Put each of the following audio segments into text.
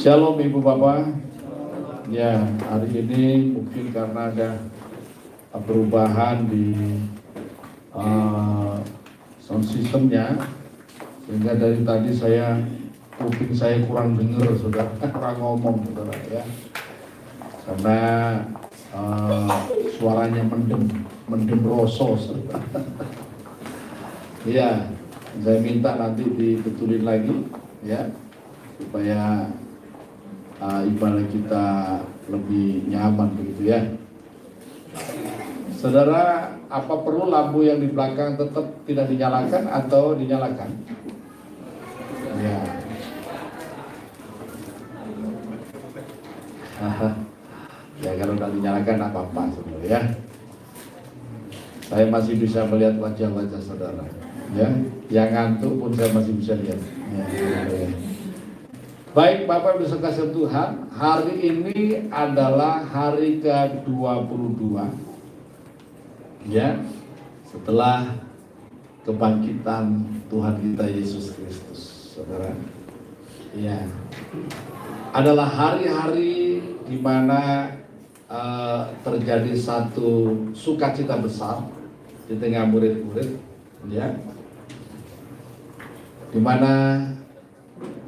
Shalom Ibu Bapak. Ya, hari ini mungkin karena ada perubahan di sound systemnya, sehingga dari tadi kuping saya kurang dengar, saudara, kurang ngomong, saudara, ya, karena suaranya mendem roso, saudara. Ya, saya minta nanti dibetulin lagi, ya, supaya ibadah kita lebih nyaman begitu ya. Saudara, apa perlu lampu yang di belakang tetap tidak dinyalakan atau dinyalakan? Ya. Ya, kalau tidak dinyalakan apa-apa, saudara, ya. Saya masih bisa melihat wajah-wajah saudara, ya. Yang ngantuk pun saya masih bisa lihat. Ya. Baik Bapak Ibu sekalian Tuhan, hari ini adalah hari ke-22, ya, setelah kebangkitan Tuhan kita Yesus Kristus, saudara. Ya, adalah hari-hari di mana terjadi satu sukacita besar di tengah murid-murid, ya, di mana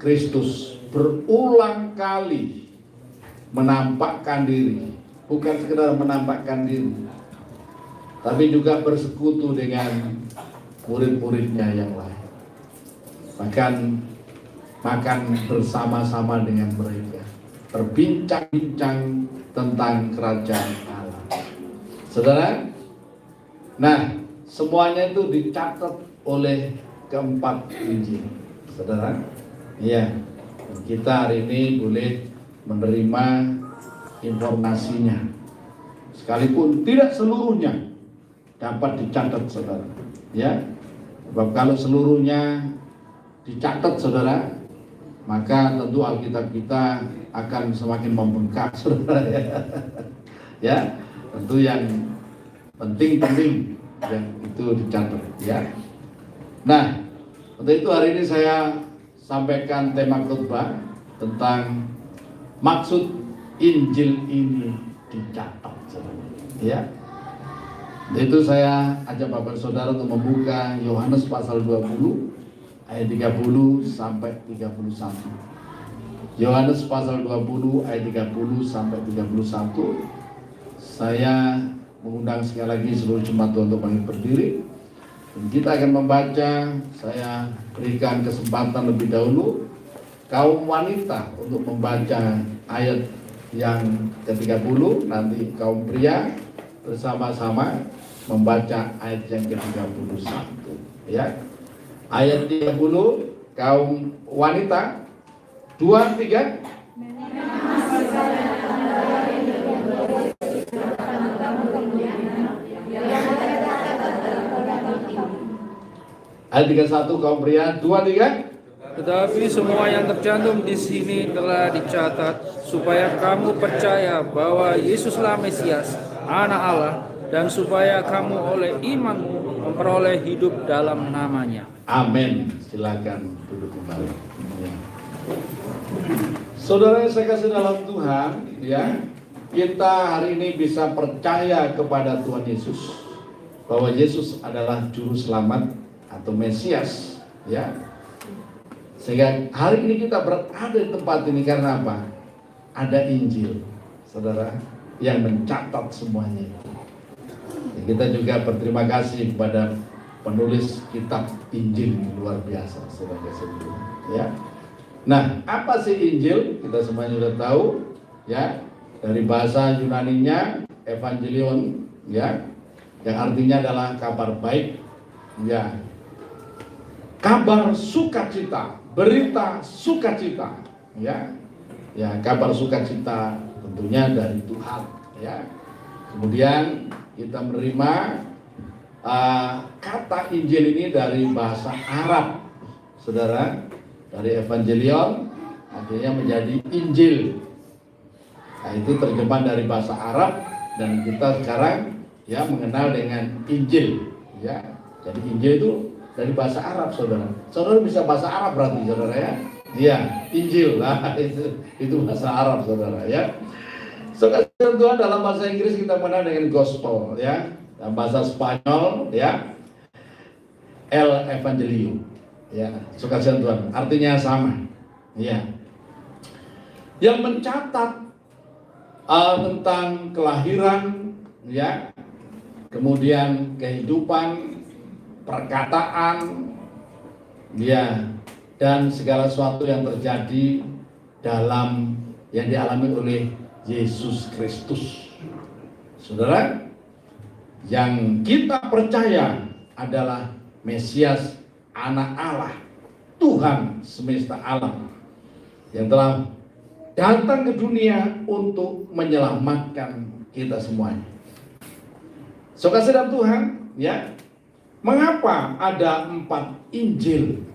Kristus berulang kali menampakkan diri, bukan sekedar menampakkan diri, tapi juga bersekutu dengan murid-muridnya yang lain, bahkan makan bersama-sama dengan mereka, berbincang-bincang tentang kerajaan Allah, saudara. Nah, semuanya itu dicatat oleh keempat Injil, saudara. Iya, kita hari ini boleh menerima informasinya, sekalipun tidak seluruhnya dapat dicatat, saudara. Ya, sebab kalau seluruhnya dicatat, saudara, maka tentu Alkitab kita akan semakin membengkak, saudara. Ya, tentu yang penting-penting yang itu dicatat, ya. Nah, untuk itu hari ini saya sampaikan tema khotbah tentang maksud Injil ini dicatat, ya. Itu saya ajak Bapak Saudara untuk membuka Yohanes pasal 20 ayat 30 sampai 31. Yohanes pasal 20 ayat 30 sampai 31. Saya mengundang sekali lagi seluruh jemaat Tuhan untuk berdiri. Kita akan membaca. Saya berikan kesempatan lebih dahulu kaum wanita untuk membaca ayat yang ke-30, nanti kaum pria bersama-sama membaca ayat yang ke-31, ya. Ayat 30 kaum wanita, 2, 3. Ayat 31 kaum pria, 2, 3. Tetapi semua yang tercantum di sini telah dicatat supaya kamu percaya bahwa Yesuslah Mesias, Anak Allah, dan supaya kamu oleh iman memperoleh hidup dalam namanya. Amin. Silakan duduk kembali. Ya. Saudara yang saya kasih dalam Tuhan, ya, kita hari ini bisa percaya kepada Tuhan Yesus, bahwa Yesus adalah juru selamat atau Mesias, ya. Sehingga hari ini kita berada di tempat ini karena apa? Ada Injil, saudara, yang mencatat semuanya. Kita juga berterima kasih kepada penulis kitab Injil, luar biasa, saudara, ya. Nah, apa sih Injil? Kita semuanya sudah tahu, ya. Dari bahasa Yunaninya Evangelion, ya, yang artinya adalah kabar baik, ya. Kabar sukacita, berita sukacita, ya. Ya, kabar sukacita tentunya dari Tuhan, ya. Kemudian kita menerima kata Injil ini dari bahasa Arab, saudara, dari Evangelion akhirnya menjadi Injil. Nah, itu terjemahan dari bahasa Arab dan kita sekarang, ya, mengenal dengan Injil, ya. Jadi Injil itu dari bahasa Arab, saudara. Saudara bisa bahasa Arab berarti, saudara, ya. Ya, Injil lah itu bahasa Arab saudara ya. Saudara Tuhan, dalam bahasa Inggris kita mengenal dengan gospel ya. Dalam bahasa Spanyol ya, El Evangelio ya. Saudara Tuhan, artinya sama ya. Yang mencatat tentang kelahiran ya, kemudian kehidupan, perkataan ya, dan segala sesuatu yang terjadi dalam yang dialami oleh Yesus Kristus. Saudara, yang kita percaya adalah Mesias, anak Allah, Tuhan semesta alam, yang telah datang ke dunia untuk menyelamatkan kita semuanya. Saudara dalam Tuhan, ya, mengapa ada 4 Injil?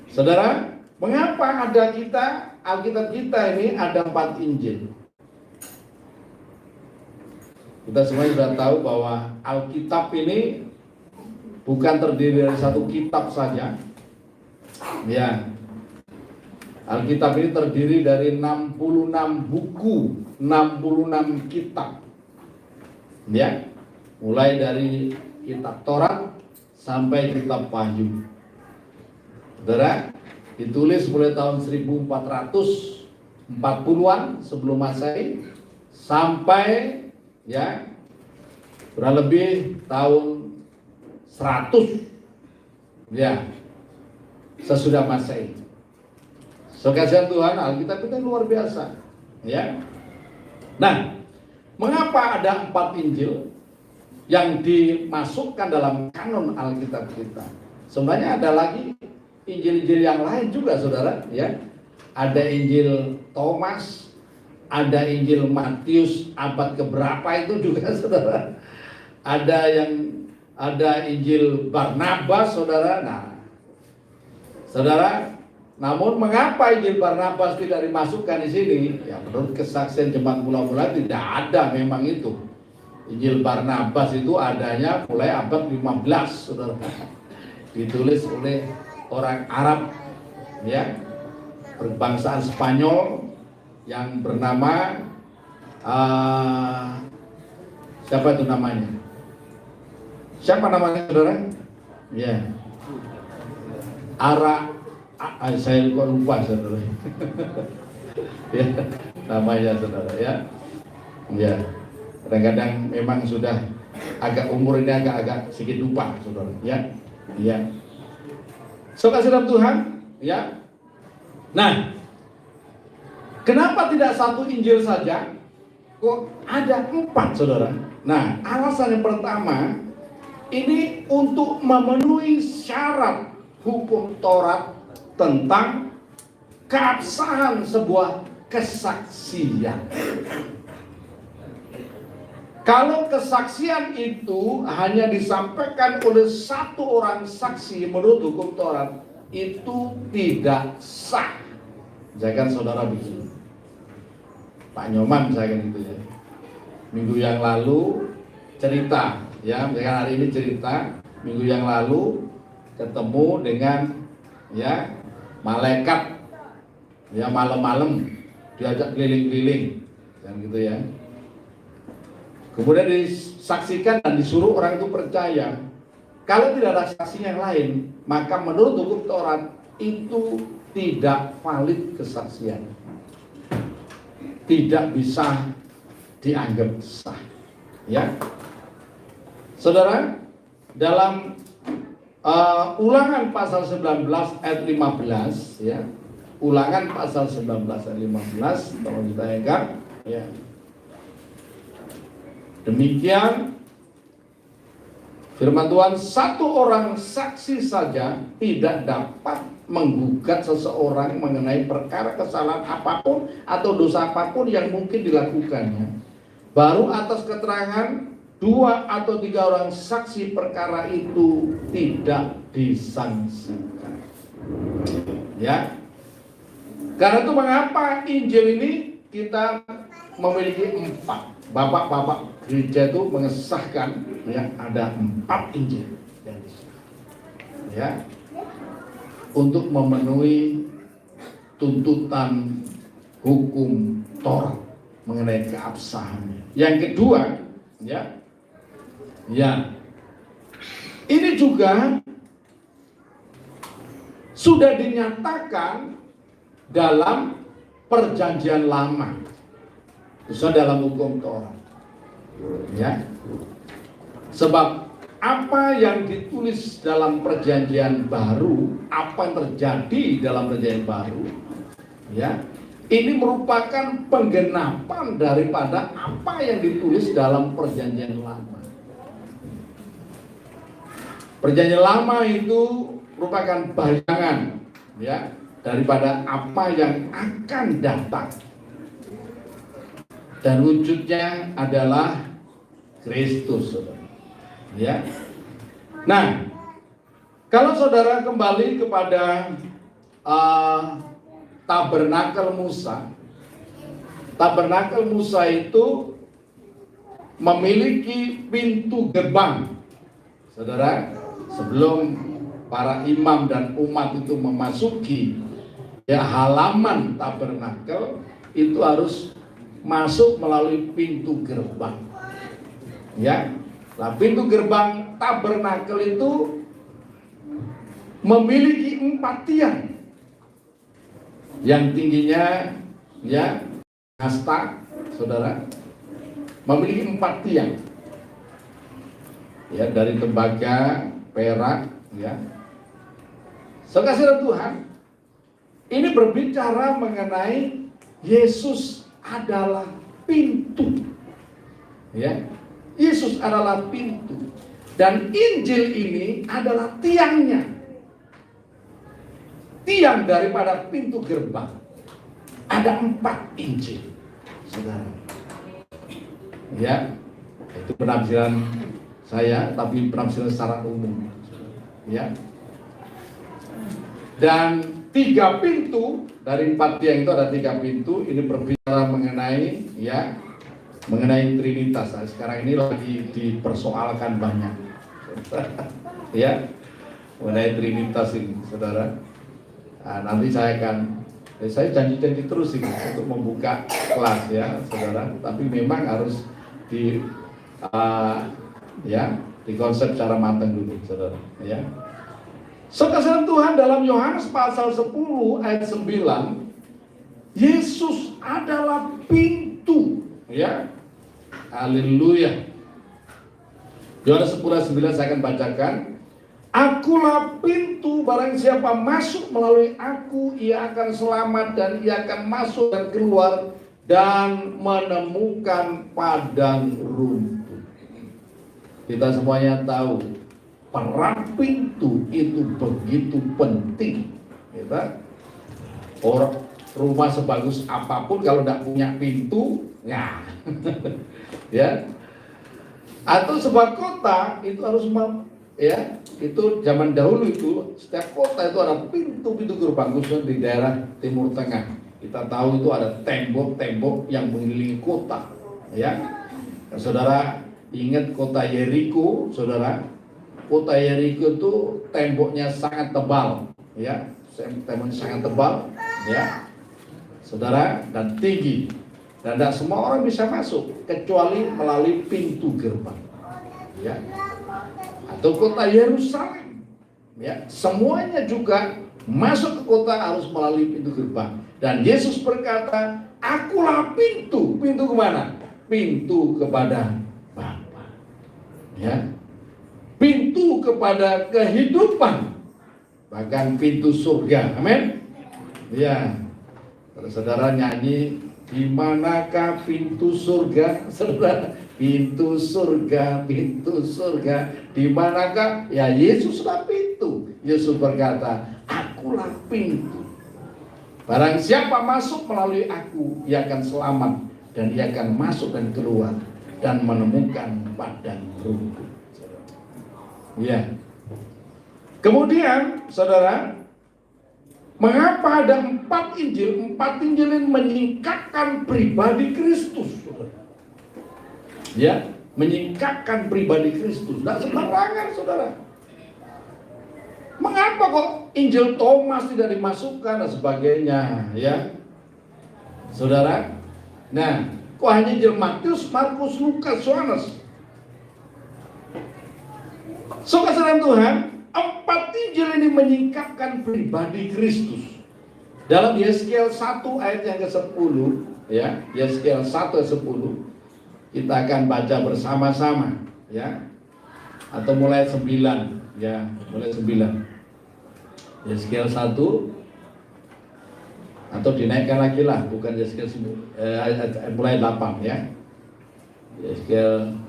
Saudara, mengapa ada Alkitab kita ini ada 4 Injil? Kita semua sudah tahu bahwa Alkitab ini bukan terdiri dari satu kitab saja. Ya. Alkitab ini terdiri dari 66 buku, 66 kitab. Ya. Mulai dari kitab Taurat sampai kitab Wahyu. Saudara, ditulis mulai tahun 1440-an sebelum Masehi sampai ya kurang lebih tahun 100 ya sesudah Masehi. Sekasihan Tuhan, Alkitab itu luar biasa ya. Nah, mengapa ada 4 Injil yang dimasukkan dalam kanon Alkitab kita? Sebenarnya ada lagi Injil-Injil yang lain juga saudara ya. Ada Injil Thomas, ada Injil Matius abad keberapa itu juga saudara. Ada Injil Barnabas saudara. Nah, saudara, namun mengapa Injil Barnabas tidak dimasukkan di sini? Ya menurut kesaksian jemaat mula-mula tidak ada memang itu. Injil Barnabas itu adanya mulai abad 15 saudara. Ditulis oleh orang Arab ya, berbangsaan Spanyol yang bernama siapa itu namanya? Siapa namanya saudara? Ya, saya kok lupa saudara. Ya, namanya saudara ya. Ya, kadang-kadang memang sudah agak umur ini agak sedikit lupa saudara. Ya, ya. Saudara dalam Tuhan, ya. Nah, kenapa tidak satu Injil saja? Kok ada 4 saudara? Nah, alasan yang pertama ini untuk memenuhi syarat hukum Taurat tentang keabsahan sebuah kesaksian. Kalau kesaksian itu hanya disampaikan oleh satu orang saksi menurut hukum Taurat, itu tidak sah. Jangan saudara begini. Pak Nyoman misalkan gitu ya. Minggu yang lalu cerita, ya, misalkan hari ini cerita, minggu yang lalu ketemu dengan ya malaikat ya malam-malam diajak keliling-keliling dan gitu ya. Kemudian disaksikan dan disuruh orang itu percaya. Kalau tidak ada saksi yang lain, maka menurut hukum Taurat itu tidak valid kesaksian. Tidak bisa dianggap sah. Ya. Saudara, dalam Ulangan pasal 19 ayat 15 ya. Ulangan pasal 19 ayat 15 tolong ditayangkan ya. Demikian firman Tuhan, satu orang saksi saja tidak dapat menggugat seseorang mengenai perkara kesalahan apapun atau dosa apapun yang mungkin dilakukannya. Baru atas keterangan 2 atau 3 orang saksi perkara itu tidak disangsikan. Ya. Karena itu mengapa Injil ini kita memiliki 4. Bapak-bapak gereja itu mengesahkan ya ada 4 Injil yang disahkan. Ya. untuk memenuhi tuntutan hukum Taurat mengenai keabsahannya. Yang kedua, ini juga sudah dinyatakan dalam perjanjian lama, khususnya dalam hukum Taurat. Sebab apa yang ditulis dalam perjanjian baru, apa yang terjadi dalam perjanjian baru, ini merupakan penggenapan daripada apa yang ditulis dalam perjanjian lama. Perjanjian lama itu merupakan bayangan daripada apa yang akan datang. Dan wujudnya adalah Kristus, saudara. Nah, kalau saudara kembali kepada tabernakel Musa itu memiliki pintu gerbang, saudara. Sebelum para imam dan umat itu memasuki halaman tabernakel, itu harus masuk melalui pintu gerbang. Nah, pintu gerbang tabernakel itu memiliki 4 tiang yang tingginya hasta, saudara, memiliki 4 tiang dari tembaga, perak, Sekasihan Tuhan, ini berbicara mengenai Yesus adalah pintu. Yesus adalah pintu. Dan Injil ini adalah tiangnya. Tiang daripada pintu gerbang. Ada 4 Injil, saudara. Itu penafsiran saya, tapi penafsiran secara umum. Dan 3 pintu dari 4 tiang itu ada 3 pintu. Ini berbicara mengenai Trinitas. Nah, sekarang ini lagi dipersoalkan banyak. Mengenai Trinitas ini, saudara. Nah, nanti saya janji terus ini untuk membuka kelas, saudara. Tapi memang harus dikonsep secara matang dulu, saudara. Sekasihan Tuhan, dalam Yohanes pasal 10 ayat 9, Yesus adalah pintu. Haleluya. Yohanes 10 ayat 9 saya akan bacakan. Akulah pintu, barang siapa masuk melalui aku, ia akan selamat dan ia akan masuk dan keluar dan menemukan padang rumput. Kita semuanya tahu peran pintu itu begitu penting. Orang rumah sebagus apapun kalau tidak punya pintu, atau sebuah kota itu harus itu zaman dahulu itu setiap kota itu ada pintu-pintu gerbang, khususnya di daerah Timur Tengah. Kita tahu itu ada tembok-tembok yang mengelilingi kota. Saudara ingat kota Yeriko, saudara? Kota Yeriko itu temboknya sangat tebal, temboknya sangat tebal, saudara, dan tinggi, dan tidak semua orang bisa masuk kecuali melalui pintu gerbang, Atau kota Yerusalem, semuanya juga masuk ke kota harus melalui pintu gerbang. Dan Yesus berkata, akulah pintu. Pintu kemana? Pintu kepada Bapa. Pintu kepada kehidupan, bahkan pintu surga. Amin. Saudara nyanyi, di manakah pintu surga? Saudara, pintu surga, di manakah? Yesuslah pintu. Yesus berkata, akulah pintu. Barang siapa masuk melalui aku, ia akan selamat dan ia akan masuk dan keluar dan menemukan padang rumput. Kemudian, saudara, mengapa ada 4 Injil? 4 Injil ini menyingkapkan pribadi Kristus, saudara. Menyingkapkan pribadi Kristus. Tidak sembarangan, saudara. Mengapa kok Injil Thomas tidak dimasukkan dan sebagainya, ya, saudara? Nah, kok hanya Injil Matius, Markus, Lukas, Yohanes? Saudara Tuhan, 4 Injil ini menyingkapkan pribadi Kristus. Dalam Yeskiel 1 ayat yang ke-10, ya, Yeskiel 1 ayat 10, kita akan baca bersama-sama, ya, atau mulai 9, ya, mulai 9. Yeskiel 1, atau dinaikkan lagi lah, bukan Yeskiel mulai 8, ya. Yeskiel,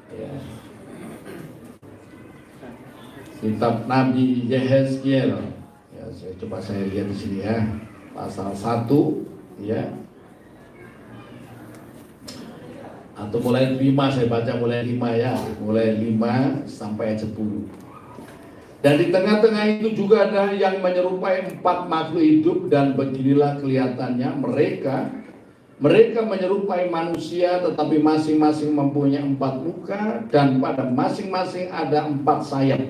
ya, kitab Nabi Yehezkiel, ya, saya lihat di sini, ya, pasal 1, ya, atau mulai 5, saya baca mulai 5, ya, mulai 5 sampai 10. Dan di tengah-tengah itu juga ada yang menyerupai 4 makhluk hidup, dan beginilah kelihatannya mereka menyerupai manusia, tetapi masing-masing mempunyai 4 muka, dan pada masing-masing ada 4 sayap.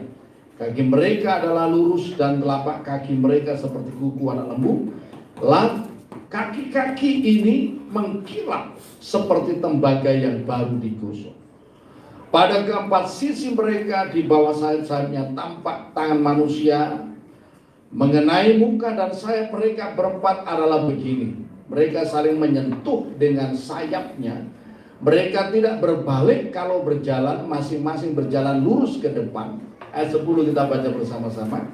Kaki mereka adalah lurus, dan telapak kaki mereka seperti kuku anak lembu. Kaki-kaki ini mengkilap seperti tembaga yang baru digosok. Pada keempat sisi mereka di bawah sayap-sayapnya tampak tangan manusia. Mengenai muka dan sayap mereka berempat adalah begini: mereka saling menyentuh dengan sayapnya. Mereka tidak berbalik kalau berjalan, masing-masing berjalan lurus ke depan. Ayat 10 kita baca bersama-sama.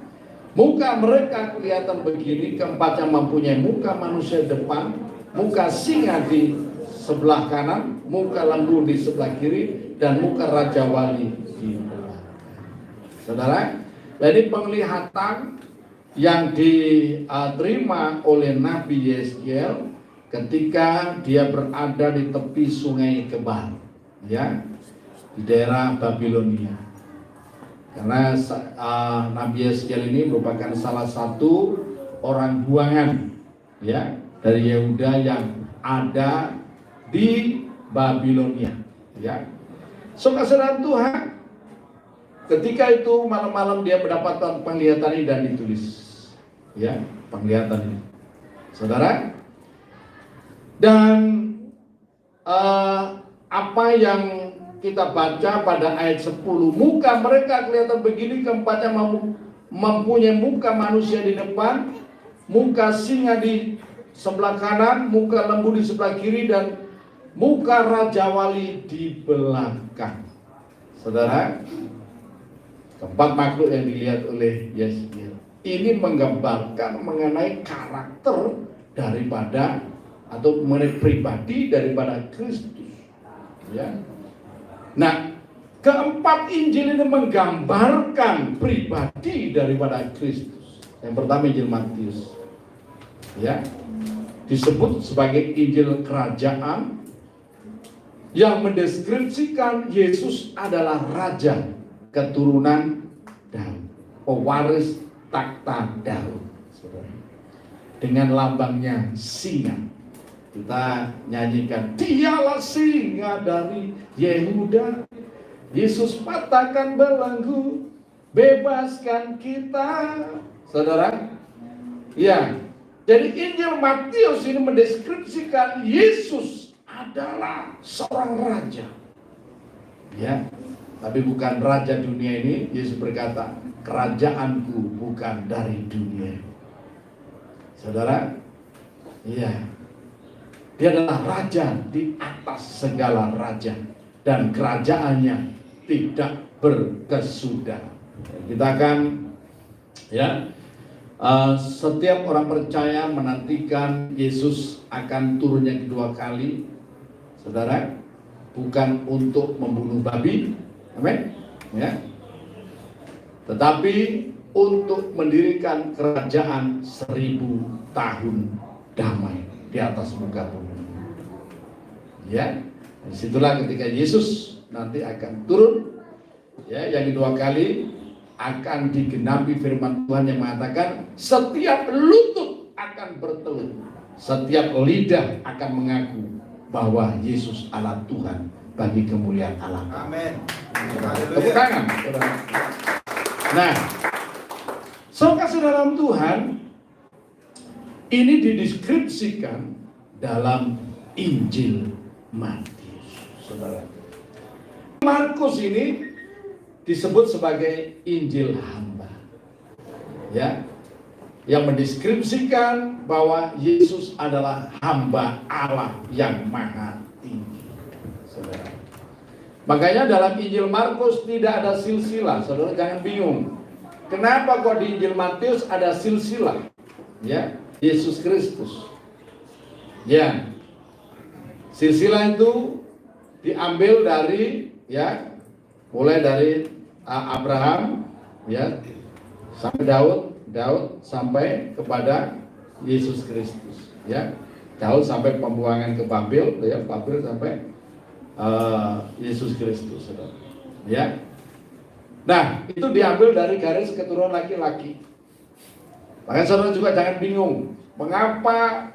Muka mereka kelihatan begini, keempatnya mempunyai muka manusia depan, muka singa di sebelah kanan, muka lembu di sebelah kiri, dan muka Raja Wali di belakang. Saudara, jadi penglihatan yang diterima oleh Nabi Yeskiel ketika dia berada di tepi sungai Kebar, ya, di daerah Babilonia. Karena Nabi Yeskiel ini merupakan salah satu orang buangan, ya, dari Yehuda yang ada di Babilonia, ya. Saudara Tuhan, ketika itu malam-malam dia mendapatkan penglihatan ini dan ditulis, ya, penglihatan ini, saudara. Dan apa yang kita baca pada ayat 10, muka mereka kelihatan begini, keempatnya mempunyai muka manusia di depan, muka singa di sebelah kanan, muka lembu di sebelah kiri, dan muka Raja Wali di belakang. Saudara, keempat makhluk yang dilihat oleh Yeskiel ini menggambarkan mengenai karakter daripada atau mengenai pribadi daripada Kristus, ya. Nah, keempat Injil ini menggambarkan pribadi daripada Kristus. Yang pertama Injil Matius, ya, disebut sebagai Injil kerajaan, yang mendeskripsikan Yesus adalah raja keturunan Daud, pewaris takhta Daud, dengan lambangnya singa. Kita nyanyikan, dialah singa dari Yehuda, Yesus patahkan belenggu, bebaskan kita. Saudara, ya, jadi Injil Matius ini mendeskripsikan Yesus adalah seorang raja, ya, tapi bukan raja dunia ini. Yesus berkata, kerajaanku bukan dari dunia. Saudara, iya, dia adalah raja di atas segala raja, dan kerajaannya tidak berkesudahan. Kita akan, ya, setiap orang percaya menantikan Yesus akan turunnya kedua kali, saudara, bukan untuk membunuh babi, amin, ya, tetapi untuk mendirikan kerajaan 1000 tahun damai di atas muka bumi, ya. Disitulah ketika Yesus nanti akan turun, ya, yang kedua kali akan digenapi firman Tuhan yang mengatakan setiap lutut akan bertelut, setiap lidah akan mengaku bahwa Yesus adalah Tuhan bagi kemuliaan Allah. Amin. Tepuk tangan. Nah, So, kasih dalam Tuhan, ini dideskripsikan dalam Injil Matius, saudara. Markus ini disebut sebagai Injil hamba, ya, yang mendeskripsikan bahwa Yesus adalah hamba Allah yang maha tinggi, saudara. Makanya dalam Injil Markus tidak ada silsilah, saudara jangan bingung. Kenapa kok di Injil Matius ada silsilah? Ya, Yesus Kristus. Ya, silsilah itu diambil dari, ya, mulai dari Abraham, ya, sampai Daud sampai kepada Yesus Kristus, ya. Daud sampai pembuangan ke Babel, ya, Babel sampai Yesus Kristus, ya. Nah, itu diambil dari garis keturunan laki-laki. Makanya saudara juga jangan bingung, mengapa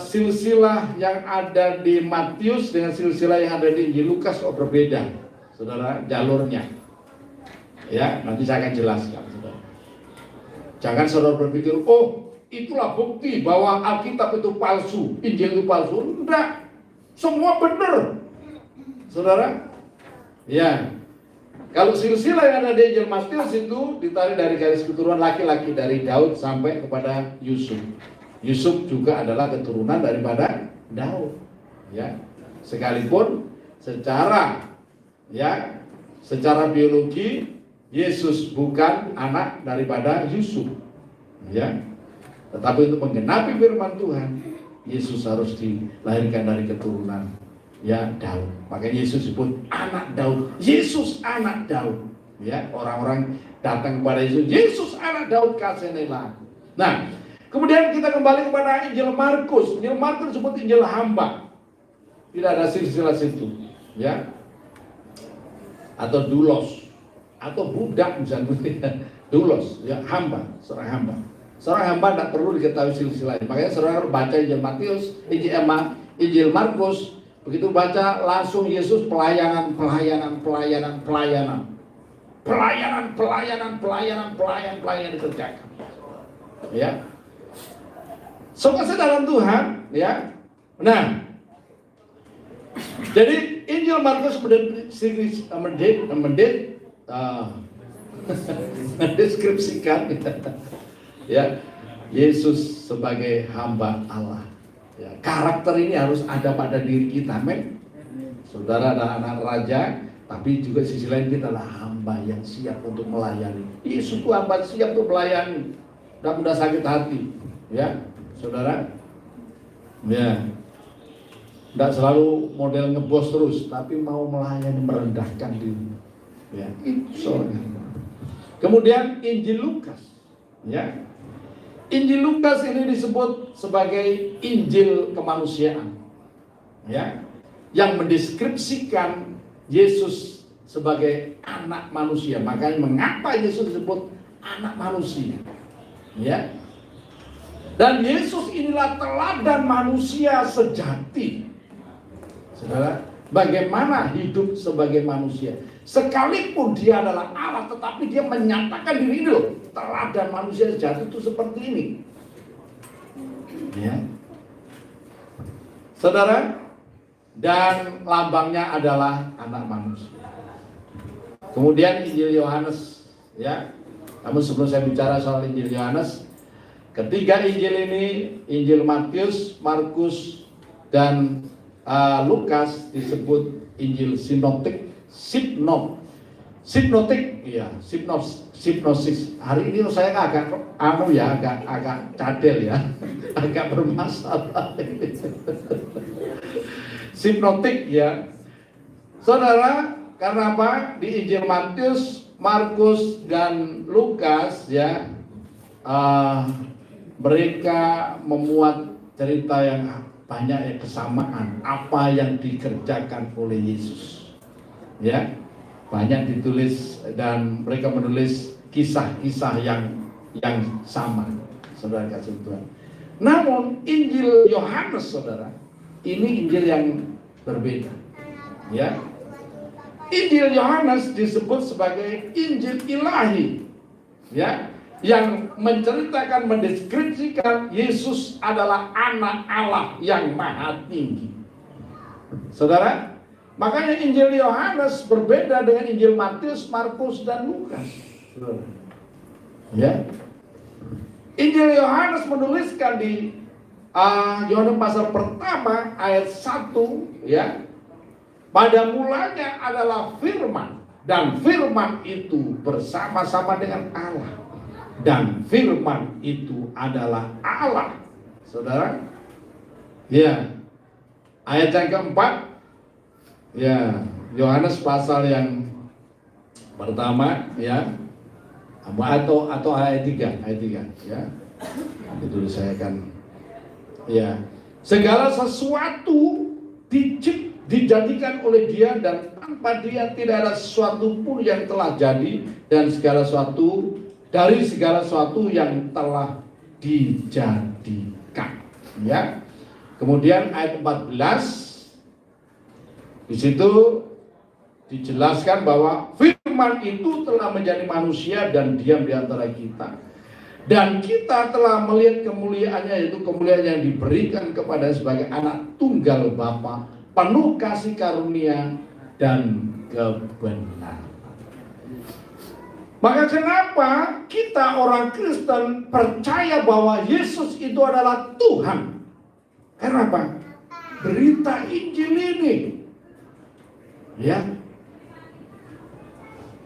silsilah yang ada di Matius dengan silsilah yang ada di Injil Lukas kok berbeda, saudara, jalurnya. Ya, nanti saya akan jelaskan, saudara. Jangan saudara berpikir, oh, itulah bukti bahwa Alkitab itu palsu, Injil itu palsu. Enggak, semua benar, saudara. Ya, kalau silsilah yang ada di Injil Matius itu ditarik dari garis keturunan laki-laki, dari Daud sampai kepada Yusuf. Yusuf juga adalah keturunan daripada Daud, ya. Sekalipun secara biologi Yesus bukan anak daripada Yusuf, ya. Tetapi untuk menggenapi firman Tuhan, Yesus harus dilahirkan dari keturunan, ya, Daud. Makanya Yesus disebut anak Daud. Yesus anak Daud, ya. Orang-orang datang kepada Yesus, Yesus anak Daud, kasihanilah aku. Nah, kemudian kita kembali kepada Injil Markus. Injil Markus disebut Injil hamba. Tidak ada silsilah situ, ya. Atau doulos, atau budak misalnya. Doulos, ya, hamba, seorang hamba. Seorang hamba tidak perlu diketahui silsilah. Makanya saudara baca Injil Matius, Injil Markus, begitu baca langsung Yesus pelayanan dikerjakan. Ya. Sukses dalam Tuhan, ya. Nah, jadi Injil Markus mendeskripsikan, ya, Yesus sebagai hamba Allah. Ya, karakter ini harus ada pada diri kita, men. Saudara adalah anak raja, tapi juga sisi lain kita adalah hamba yang siap untuk melayani. Yesus itu hamba siap untuk melayani, tidak mudah sakit hati, ya, saudara. Ya, tidak selalu model ngebos terus, tapi mau melayani, merendahkan diri. Ya, itu soalnya. Kemudian Injil Lukas, ya. Injil Lukas ini disebut sebagai Injil kemanusiaan, ya, yang mendeskripsikan Yesus sebagai anak manusia. Makanya mengapa Yesus disebut anak manusia, ya. Dan Yesus inilah teladan manusia sejati, saudara. Bagaimana hidup sebagai manusia, sekalipun dia adalah Allah, tetapi dia menyatakan diri itu teladan manusia sejati itu seperti ini, ya, saudara. Dan lambangnya adalah anak manusia. Kemudian Injil Yohanes, ya. Namun sebelum saya bicara soal Injil Yohanes, ketiga Injil ini, Injil Matius, Markus, dan Lukas disebut Injil sinoptik, ya, sinopsis. Hari ini saya agak cadel, ya, agak bermasalah. Sinoptik, ya, saudara. Karena apa? Di Injil Matius, Markus, dan Lukas, ya, mereka memuat cerita yang banyak kesamaan apa yang dikerjakan oleh Yesus, ya, banyak ditulis, dan mereka menulis kisah-kisah yang sama, saudara kasih Tuhan. Namun Injil Yohanes, saudara, ini Injil yang berbeda, ya. Injil Yohanes disebut sebagai Injil Ilahi, ya, yang menceritakan, mendeskripsikan Yesus adalah anak Allah yang maha tinggi. Saudara, makanya Injil Yohanes berbeda dengan Injil Matius, Markus, dan Lukas. Ya, Injil Yohanes menuliskan di Yohanes pasal pertama ayat 1, ya, pada mulanya adalah firman, dan firman itu bersama-sama dengan Allah, dan firman itu adalah Allah. Saudara, ya, ayat yang keempat, ya, Yohanes pasal yang pertama, ya, atau ayat 3, ya. Itu saya akan, ya, segala sesuatu dijadikan oleh Dia, dan tanpa Dia tidak ada sesuatu pun yang telah jadi, dan segala sesuatu dari segala sesuatu yang telah dijadikan, ya. Kemudian ayat 14, di situ dijelaskan bahwa firman itu telah menjadi manusia dan diam di antara kita, dan kita telah melihat kemuliaannya, yaitu kemuliaan yang diberikan kepada sebagai anak tunggal Bapa, penuh kasih karunia dan kebenaran. Maka kenapa kita orang Kristen percaya bahwa Yesus itu adalah Tuhan? Karena apa? Berita Injil ini, ya,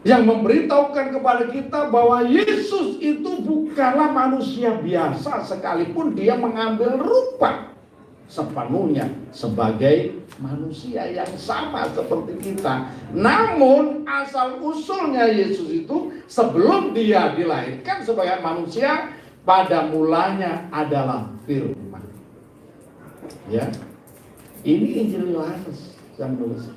yang memberitahukan kepada kita bahwa Yesus itu bukanlah manusia biasa, sekalipun Dia mengambil rupa sepenuhnya sebagai manusia yang sama seperti kita. Namun asal usulnya Yesus itu sebelum Dia dilahirkan sebagai manusia, pada mulanya adalah firman. Ya, ini Injil Yohanes yang menulis.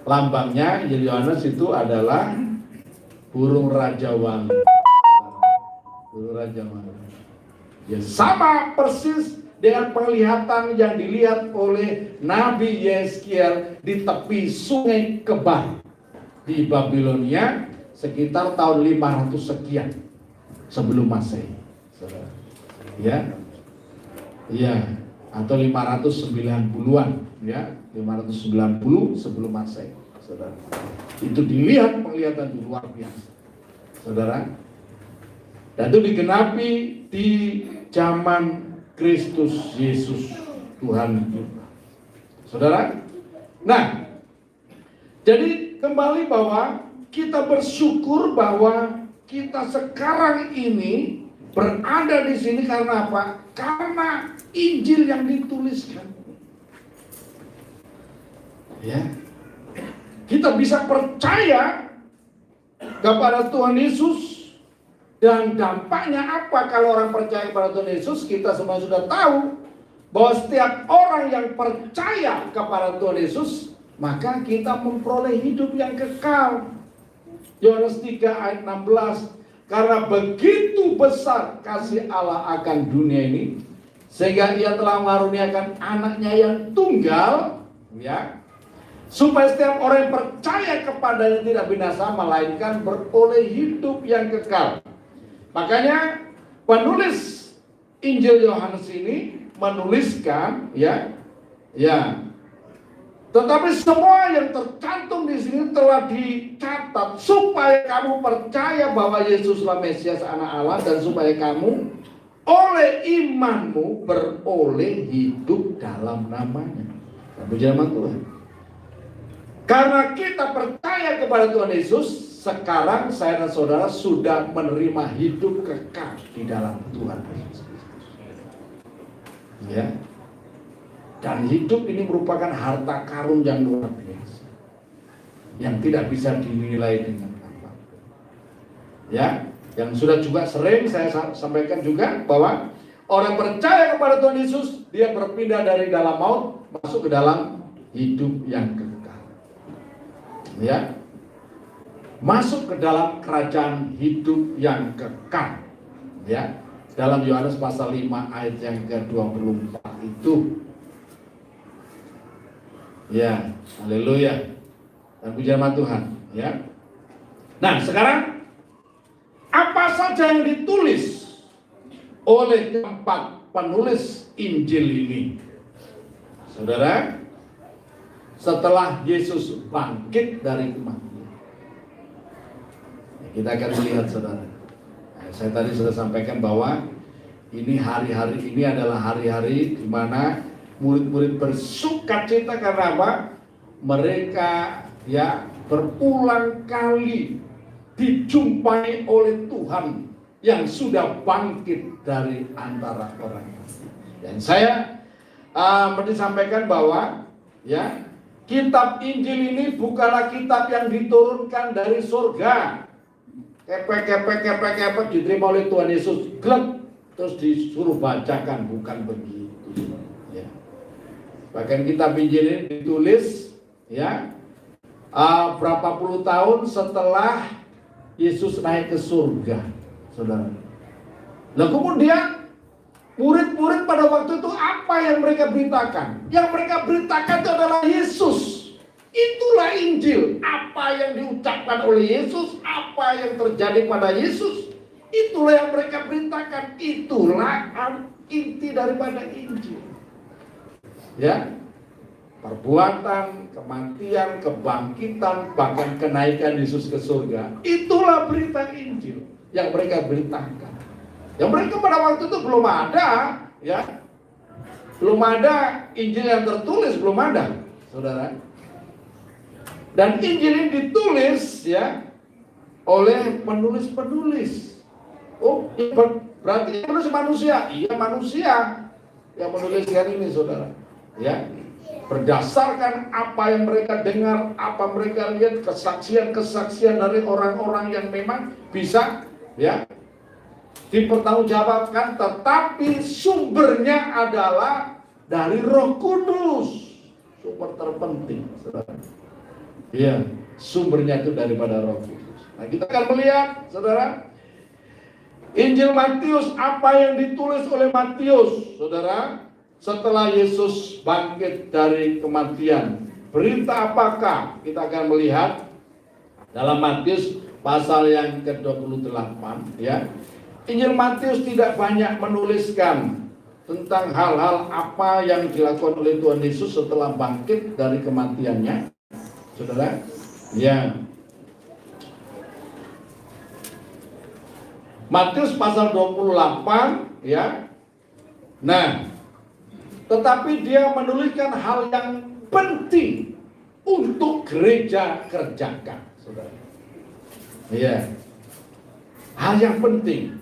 Lambangnya Injil Yohanes itu adalah burung rajawan. Burung rajawan. Ya, sama persis dengan penglihatan yang dilihat oleh Nabi Yeskiel di tepi sungai Kebar di Babilonia sekitar tahun 500 sekian sebelum Masehi. Ya. Ya, atau 590-an, ya. 590 sebelum Masehi, saudara. Itu dilihat penglihatan itu luar biasa, saudara. Dan itu digenapi di zaman Kristus Yesus Tuhan kita, saudara. Nah, jadi kembali bahwa kita bersyukur bahwa kita sekarang ini berada di sini karena apa? Karena Injil yang dituliskan. Ya, kita bisa percaya kepada Tuhan Yesus, dan dampaknya apa kalau orang percaya kepada Tuhan Yesus? Kita semua sudah tahu bahwa setiap orang yang percaya kepada Tuhan Yesus, maka kita memperoleh hidup yang kekal. Yohanes 3 ayat 16, karena begitu besar kasih Allah akan dunia ini, sehingga Ia telah mengaruniakan anaknya yang tunggal, ya, supaya setiap orang yang percaya kepadanya tidak binasa, melainkan beroleh hidup yang kekal. Makanya penulis Injil Yohanes ini menuliskan, ya, tetapi semua yang tercantum di sini telah dicatat supaya kamu percaya bahwa Yesuslah Mesias Anak Allah, dan supaya kamu oleh imanmu beroleh hidup dalam namanya. Puji nama Tuhan. Karena kita percaya kepada Tuhan Yesus, sekarang saya dan saudara sudah menerima hidup kekal di dalam Tuhan Yesus. Ya. Dan hidup ini merupakan harta karun yang luar biasa, yang tidak bisa dinilai dengan apa. Ya, yang sudah juga sering saya sampaikan juga bahwa orang percaya kepada Tuhan Yesus, dia berpindah dari dalam maut masuk ke dalam hidup yang kekal. Ya, masuk ke dalam kerajaan hidup yang kekal. Ya, dalam Yohanes pasal 5 ayat yang ke-24 itu. Ya, haleluya. Dan puji nama Tuhan, ya. Nah, sekarang apa saja yang ditulis oleh keempat penulis Injil ini? Saudara, setelah Yesus bangkit dari kematian. Kita akan melihat, saudara. Saya tadi sudah sampaikan bahwa ini hari-hari ini adalah hari-hari di mana murid-murid bersukacita karena apa? Mereka ya berulang kali dijumpai oleh Tuhan yang sudah bangkit dari antara orang. Dan saya disampaikan bahwa ya kitab Injil ini bukanlah kitab yang diturunkan dari surga. Kepek diterima oleh Tuhan Yesus, glek, terus disuruh bacakan, bukan begitu. Ya. Bahkan kitab Injil ini ditulis, ya, berapa puluh tahun setelah Yesus naik ke surga, saudara. Nah kemudian murid-murid pada waktu itu apa yang mereka beritakan? Yang mereka beritakan itu adalah Yesus. Itulah Injil. Apa yang diucapkan oleh Yesus, apa yang terjadi pada Yesus, itulah yang mereka beritakan. Itulah inti daripada Injil. Ya, perbuatan, kematian, kebangkitan, bahkan kenaikan Yesus ke surga. Itulah berita Injil yang mereka beritakan. Yang mereka pada waktu itu belum ada, ya, belum ada Injil yang tertulis, belum ada, saudara. Dan Injil ini ditulis ya oleh penulis-penulis. Oh, berarti penulis manusia? Iya, manusia yang menuliskan ini, saudara. Ya, berdasarkan apa yang mereka dengar, apa mereka lihat, kesaksian-kesaksian dari orang-orang yang memang bisa ya dipertanggungjawabkan, tetapi sumbernya adalah dari Roh Kudus. Sumber terpenting, saudara. Iya, sumbernya itu daripada Roh Kudus. Nah, kita akan melihat, saudara, Injil Matius, apa yang ditulis oleh Matius, saudara, setelah Yesus bangkit dari kematian. Berita apakah? Kita akan melihat dalam Matius pasal yang ke-28, ya. Injil Matius tidak banyak menuliskan tentang hal-hal apa yang dilakukan oleh Tuhan Yesus setelah bangkit dari kematiannya, saudara. Ya, Matius pasal 28, ya. Nah, tetapi dia menuliskan hal yang penting untuk gereja kerjakan, saudara. Ya, hal yang penting.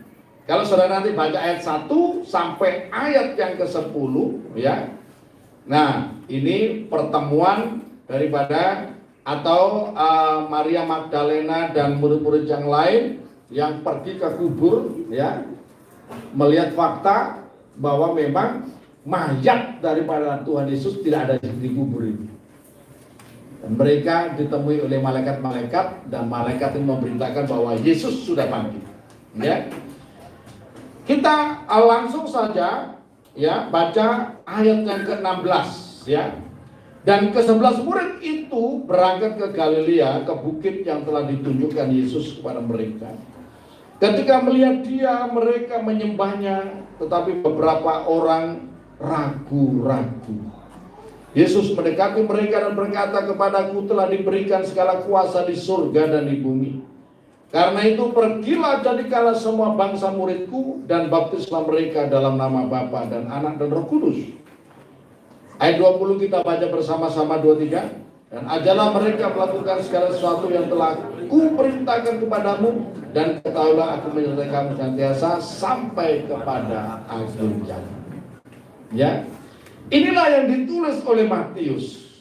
Kalau saudara nanti baca ayat 1 sampai ayat yang ke-10, ya. Nah, ini pertemuan daripada atau Maria Magdalena dan murid-murid yang lain yang pergi ke kubur, ya, melihat fakta bahwa memang mayat daripada Tuhan Yesus tidak ada di kubur ini. Dan mereka ditemui oleh malaikat-malaikat, dan malaikat ini memberitakan bahwa Yesus sudah bangkit. Ya, kita langsung saja ya baca ayat yang ke-16, ya. Dan ke-11 murid itu berangkat ke Galilea, ke bukit yang telah ditunjukkan Yesus kepada mereka. Ketika melihat dia, mereka menyembahnya, tetapi beberapa orang ragu-ragu. Yesus mendekati mereka dan berkata, "Kepadaku telah diberikan segala kuasa di surga dan di bumi. Karena itu pergilah, jadikanlah semua bangsa muridku, dan baptislah mereka dalam nama Bapa dan Anak dan Roh Kudus." Ayat 20 kita baca bersama-sama, 23. "Dan ajarlah mereka melakukan segala sesuatu yang telah kuperintahkan kepadamu, dan ketahuilah aku menyertai kamu senantiasa sampai kepada akhir zaman." Ya, inilah yang ditulis oleh Matius,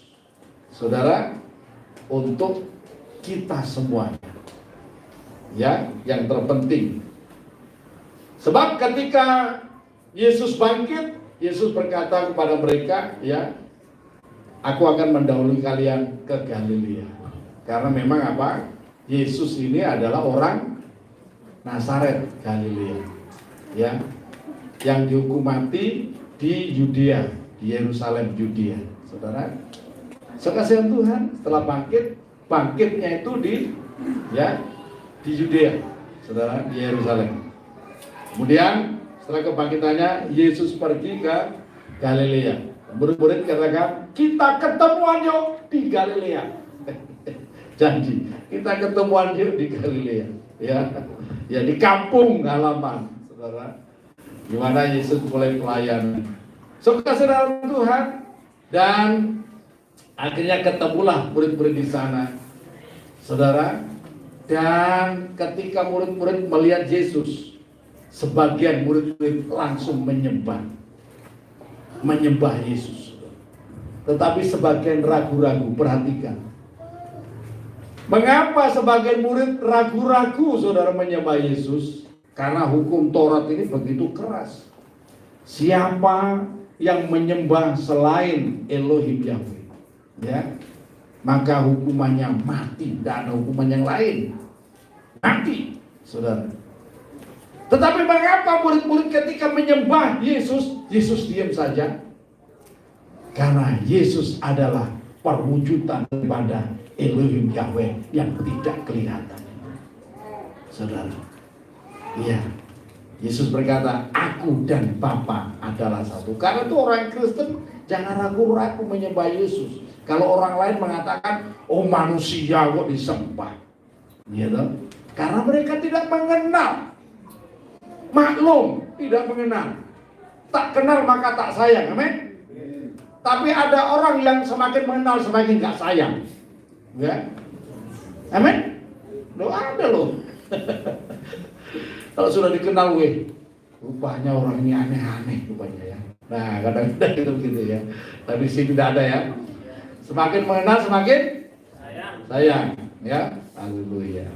saudara, untuk kita semuanya. Ya, yang terpenting. Sebab ketika Yesus bangkit, Yesus berkata kepada mereka, ya, "Aku akan mendahului kalian ke Galilea." Karena memang apa? Yesus ini adalah orang Nazaret, Galilea, ya, yang dihukum mati di Yudea, di Yerusalem, Yudea, saudara. Sekasihan Tuhan, setelah bangkitnya itu di Yudea. saudara, di Yerusalem. Kemudian setelah kebangkitannya, Yesus pergi ke Galilea. Murid-murid katakan, kita ketemuan yuk di Galilea. Janji, kita ketemuan yuk di Galilea. Ya di kampung halaman, saudara. Di mana Yesus mulai pelayanan. Saudara Tuhan, dan akhirnya ketemulah murid-murid di sana, saudara. Dan ketika murid-murid melihat Yesus, sebagian murid-murid langsung menyembah Yesus. Tetapi sebagian ragu-ragu. Perhatikan, mengapa sebagian murid ragu-ragu, saudara, menyembah Yesus? Karena hukum Taurat ini begitu keras. Siapa yang menyembah selain Elohim Yahweh, ya, maka hukumannya mati. Tidak ada hukuman yang lain, mati, saudara. Tetapi mengapa murid-murid ketika menyembah Yesus, Yesus diam saja? Karena Yesus adalah perwujudan daripada Elohim Yahweh yang tidak kelihatan, saudara. Iya, Yesus berkata, aku dan Bapa adalah satu. Karena itu orang Kristen jangan ragu-ragu menyembah Yesus. Kalau orang lain mengatakan, oh manusia kok disembah, gitu. Karena mereka tidak mengenal. Maklum, tidak mengenal. Tak kenal maka tak sayang, amin. Tapi ada orang yang semakin mengenal semakin gak sayang, ya, amin. Loh, ada loh. Kalau sudah dikenal, rupanya orang ini aneh-aneh rupanya, ya. Nah, kadang-kadang itu begitu, ya. Tapi sih tidak ada, ya. Semakin mengenal semakin sayang, ya. Haleluya.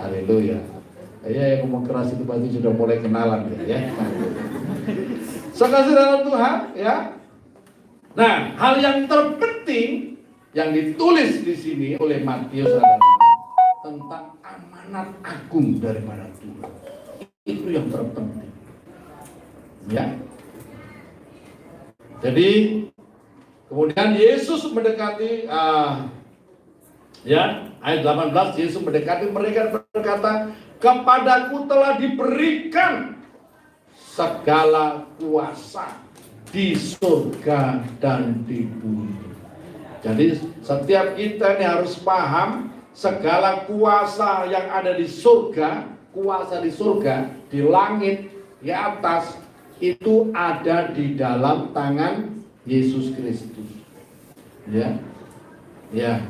Haleluya. Ya, yang ngomong keras itu pasti sudah mulai kenalan, ya. Sekasih dalam Tuhan, ya. Nah, hal yang terpenting yang ditulis di sini oleh Matius adalah tentang amanat agung daripada Tuhan. Itu yang terpenting, ya. Jadi kemudian Yesus mendekati, ya, ayat 18, Yesus mendekati mereka dan berkata, kepadaku telah diberikan segala kuasa di surga dan di bumi. Jadi setiap kita ini harus paham, segala kuasa yang ada di surga, kuasa di surga, di langit, di atas, itu ada di dalam tangan Yesus Kristus. Ya, ya.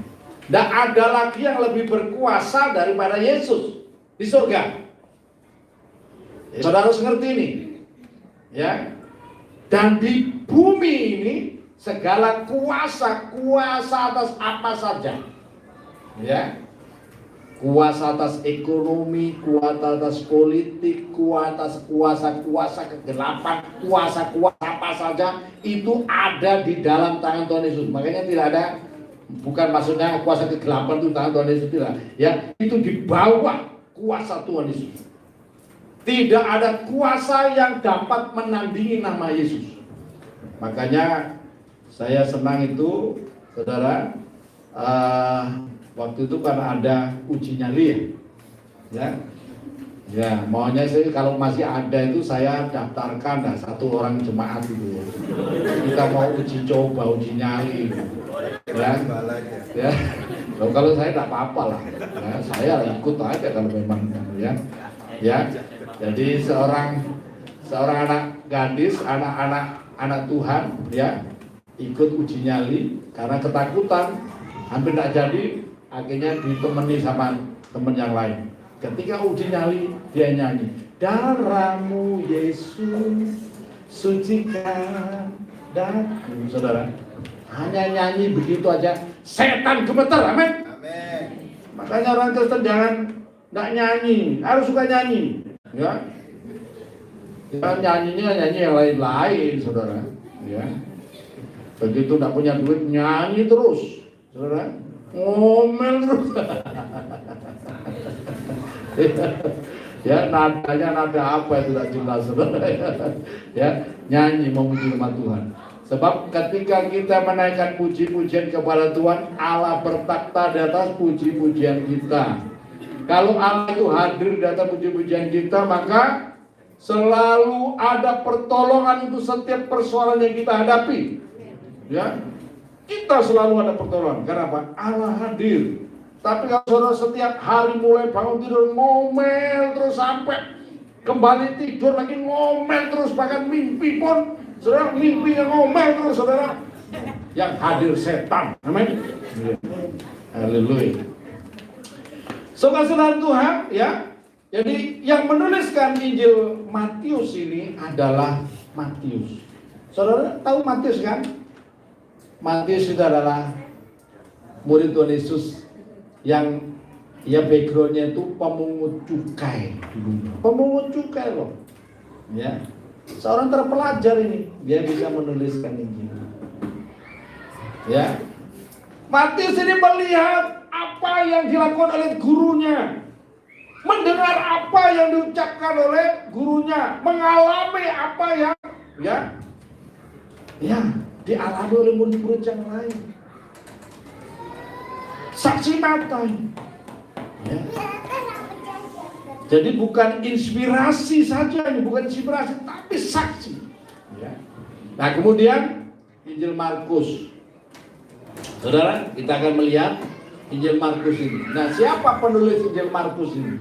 Tidak ada lagi yang lebih berkuasa daripada Yesus di surga. Saudara harus ngerti ini, ya. Dan di bumi ini segala kuasa atas apa saja, ya. Kuasa atas ekonomi, kuasa atas politik, kuasa kegelapan, kuasa apa saja itu ada di dalam tangan Tuhan Yesus. Makanya tidak ada, bukan maksudnya kuasa kegelapan itu tangan Tuhan Yesus, tidak, ya. Itu di bawah kuasa Tuhan Yesus. Tidak ada kuasa yang dapat menandingi nama Yesus. Makanya saya senang itu, saudara, waktu itu kan ada uji nyali, ya. Ya, maunya saya kalau masih ada itu saya daftarkan satu orang jemaat itu, ya. Kita mau uji coba, uji nyali, ya. Ya. Kalau saya tidak apa-apa lah, ya, saya ikut aja kalau memang, ya. Ya. Jadi seorang anak gadis, anak Tuhan, ya, ikut uji nyali karena ketakutan, hampir tidak jadi, akhirnya ditemani sama teman yang lain. Ketika uji nyali, dia nyanyi, darahmu Yesus sucikan daku. Saudara, hanya nyanyi begitu aja, setan gemeter, amin. Makanya orang Kristen jangan nggak nyanyi, harus suka nyanyi, ya. Jangan nyanyinya nyanyi yang lain-lain, saudara, ya. Begitu nggak punya duit, nyanyi terus, saudara, ngomel terus. Ya, nadanya nada apa itu tidak jelas, saudara. Ya, nyanyi memuji nama Tuhan. Sebab ketika kita menaikkan puji-pujian kepada Tuhan, Allah bertakhta di atas puji-pujian kita. Kalau Allah itu hadir di atas puji-pujian kita, maka selalu ada pertolongan untuk setiap persoalan yang kita hadapi. Ya, kita selalu ada pertolongan. Kenapa? Allah hadir. Tapi kalau saudara setiap hari mulai bangun tidur ngomel terus sampai kembali tidur lagi ngomel terus, bahkan mimpi pun saudara mimpinya ngomel terus, saudara, yang hadir setan. Amin. Haleluya. Saudara Tuhan, ya. Jadi yang menuliskan Injil Matius ini adalah Matius. Saudara tahu Matius kan? Matius itu adalah murid Tuhan Yesus yang backgroundnya itu pemungut cukai dulu. Pemungut cukai loh. Ya. Seorang terpelajar ini, dia bisa menuliskan Injil. Ya. Matius ini melihat apa yang dilakukan oleh gurunya, mendengar apa yang diucapkan oleh gurunya, mengalami apa yang dialami oleh murid-murid yang lain. Saksi mata. Ya. Jadi bukan inspirasi saja ini, bukan inspirasi, tapi saksi. Ya. Nah kemudian Injil Markus. Saudara, kita akan melihat Injil Markus ini. Nah, siapa penulis Injil Markus ini?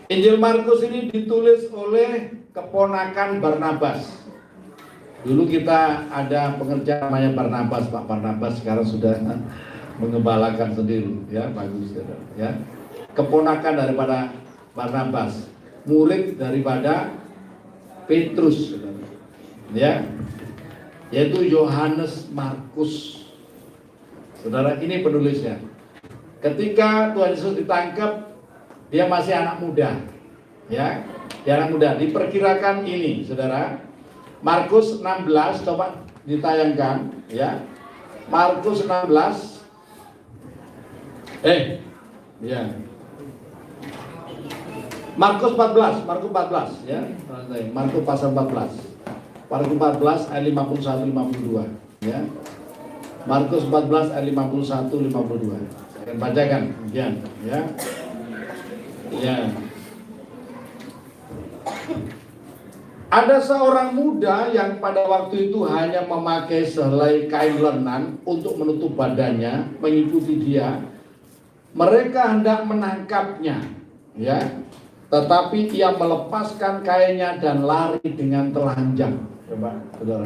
Injil Markus ini ditulis oleh keponakan Barnabas. Dulu kita ada pengerja namanya Barnabas, Pak Barnabas sekarang sudah mengembalakan sendiri, ya, bagus, ya. Keponakan daripada Barnabas, murid daripada Petrus, ya, yaitu Yohanes Markus. Saudara, ini penulisnya. Ketika Tuhan Yesus ditangkap, dia masih anak muda, ya, dia anak muda. Diperkirakan ini, saudara, Markus 16, coba ditayangkan, ya, Markus 16, ya, Markus 14, ya, Markus pasal 14, Markus 14 ayat 51-52, ya, Markus 14 ayat 51-52. Saya akan bacakan, ya. Ada seorang muda yang pada waktu itu hanya memakai sehelai kain lenan untuk menutup badannya, mengikuti dia. Mereka hendak menangkapnya, ya. Tetapi ia melepaskan kainnya dan lari dengan telanjang. Coba, saudara.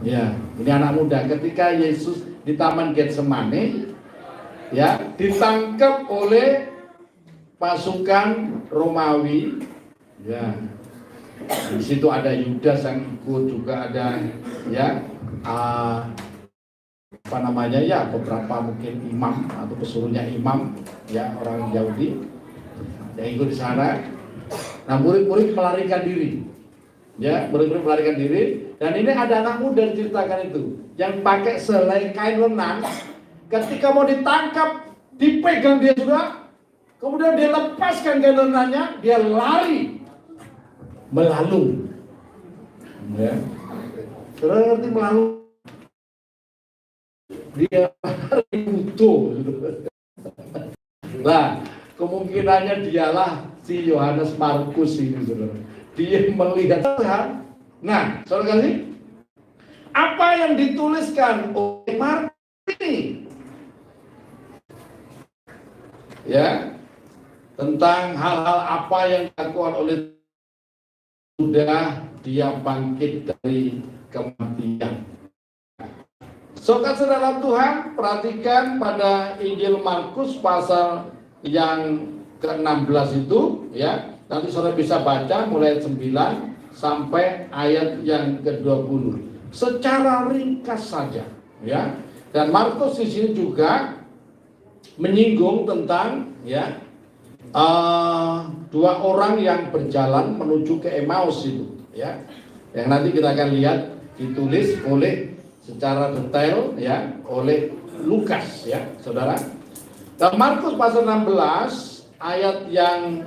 Ya, ini anak muda. Ketika Yesus di Taman Getsemane, ya, ditangkap oleh pasukan Romawi, ya. Di situ ada Yudas yang ikut, juga ada, ya, beberapa mungkin imam atau pesuruhnya imam, ya, orang Yahudi yang ikut di sana. Nah, murid-murid melarikan diri, ya, murid-murid melarikan diri. Dan ini ada anak muda diceritakan itu yang pakai sehelai kain lenan. Ketika mau ditangkap, dipegang dia juga, kemudian dia lepaskan kain lenannya, dia lari melalui, ya. Saudara ngerti melalui? Dia lari butuh. Nah, kemungkinannya dialah si Yohanes Markus ini, saudara. Dia melihat Tuhan. Nah, saudara kasih, apa yang dituliskan oleh Markus ini, ya, tentang hal-hal apa yang dilakukan oleh sudah dia bangkit dari kematian. Saudara Tuhan, perhatikan pada Injil Markus pasal yang ke-16 itu, ya. Nanti saudara bisa baca mulai 9 sampai ayat yang ke-20. Secara ringkas saja, ya. Dan Markus di sini juga menyinggung tentang, ya, dua orang yang berjalan menuju ke Emmaus itu, ya, yang nanti kita akan lihat ditulis oleh secara detail, ya, oleh Lukas, ya, saudara. Dan Markus pasal 16 ayat yang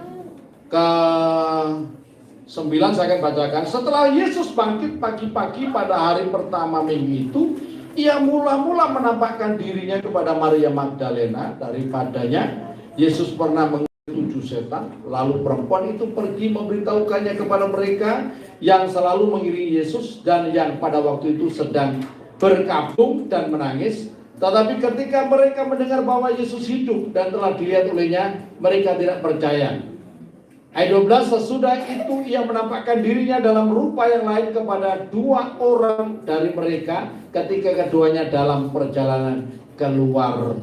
ke-9 saya akan bacakan. Setelah Yesus bangkit pagi-pagi pada hari pertama minggu itu, ia mula-mula menampakkan dirinya kepada Maria Magdalena. Daripadanya Yesus pernah 7 setan. Lalu perempuan itu pergi memberitahukannya kepada mereka yang selalu mengiringi Yesus dan yang pada waktu itu sedang berkabung dan menangis. Tetapi ketika mereka mendengar bahwa Yesus hidup dan telah dilihat olehnya, mereka tidak percaya. Ayat 12, sesudah itu ia menampakkan dirinya dalam rupa yang lain kepada 2 orang dari mereka ketika keduanya dalam perjalanan keluar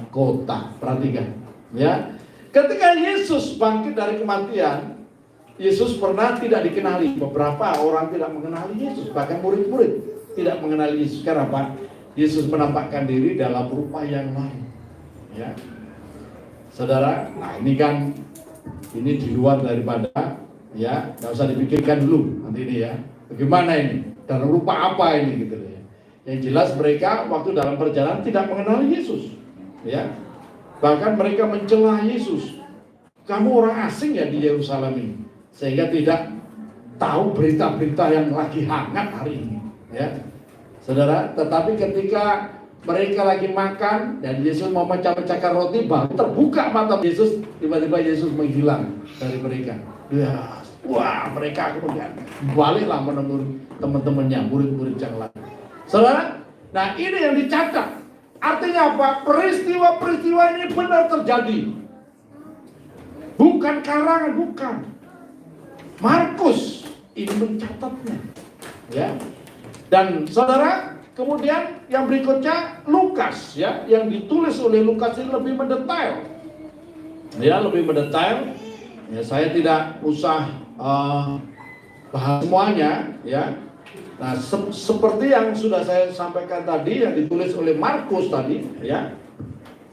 kota. Perhatikan, ya. Ketika Yesus bangkit dari kematian, Yesus pernah tidak dikenali. Beberapa orang tidak mengenali Yesus, bahkan murid-murid tidak mengenali Yesus. Kenapa? Yesus menampakkan diri dalam rupa yang lain, ya. Saudara, nah ini kan ini di luar daripada, ya, nggak usah dipikirkan dulu nanti ini, ya, bagaimana ini, dalam rupa apa ini gitu ya. Yang jelas mereka waktu dalam perjalanan tidak mengenali Yesus, ya. Bahkan mereka mencela Yesus. Kamu orang asing ya di Yerusalem ini, sehingga tidak tahu berita-berita yang lagi hangat hari ini, ya. Saudara, tetapi ketika mereka lagi makan dan Yesus mau memecah-mecahkan roti, baru terbuka mata Yesus, tiba-tiba Yesus menghilang dari mereka. Ya, wah, mereka kemudian baliklah menemui teman-temannya, murid-murid yang lain. Saudara, nah ini yang dicatat. Artinya apa? Peristiwa-peristiwa ini benar terjadi. Bukan karangan, bukan. Markus ini mencatatnya, ya. Dan saudara, kemudian yang berikutnya Lukas, ya, yang ditulis oleh Lukas ini lebih mendetail, ya, lebih mendetail. Ya, saya tidak usah bahas semuanya, ya. Nah, seperti yang sudah saya sampaikan tadi, yang ditulis oleh Markus tadi, ya,